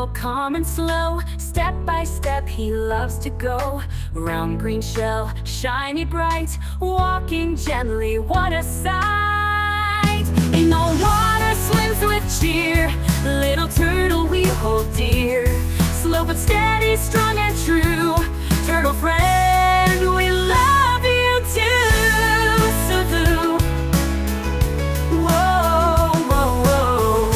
turtle, calm and slow. Step by step he loves to go. Round green shell, shiny bright, walking gently, what a sight. In the water swims with cheer, little turtle we hold dear. Slow but steady, strong and true, turtle friend, we love you too. Suzu. Whoa, whoa, whoa.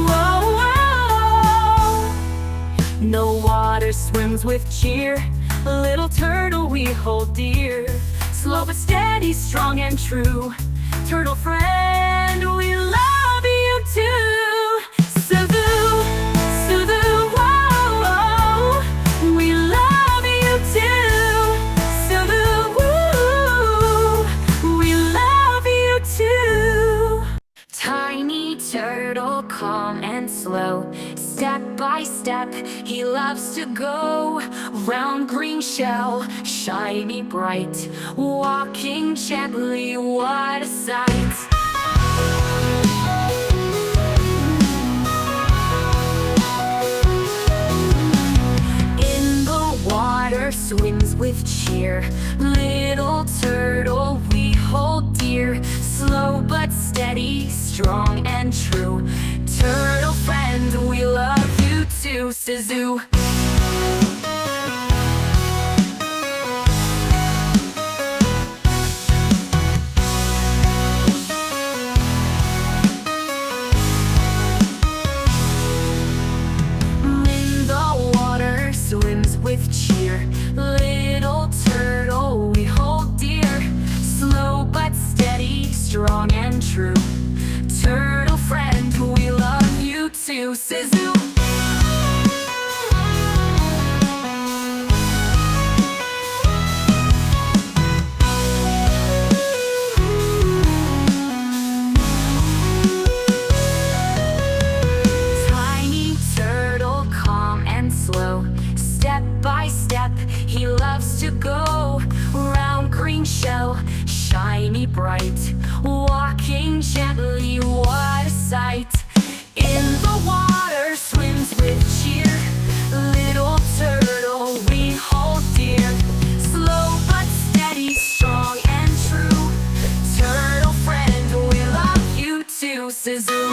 Whoa, whoa. No water swims with cheer, little turtle we hold dear. Slow but steady, strong and true, turtle friend, we love you too. Suzu, Suzu, whoa, whoa. We love you too. Suzu, woo, we love you too. Tiny turtle, calm and slow. Step by step, he loves to go. Round green shell, shiny bright, walking gently, what a sight. In the water swims with cheer, little turtle we hold dear. Slow but steady, strong and true, turtle friend, we love you too. Suzu. In the water swims with cheer, little turtle we hold dear. Slow but steady, strong and true, turtle friend, we love you too. Suzu. Tiny turtle, calm and slow. Step by step, he loves to go. Round green shell, shiny bright, walking gently, what a sight. In the water swims with cheer, little turtle we hold dear. Slow but steady, strong and true, turtle friend, we love you too. Suzu.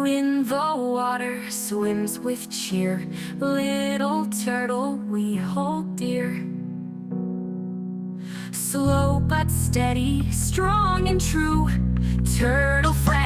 In the water swims with cheer, little turtle we hold dear. Slow but steady, strong and true, turtle friend.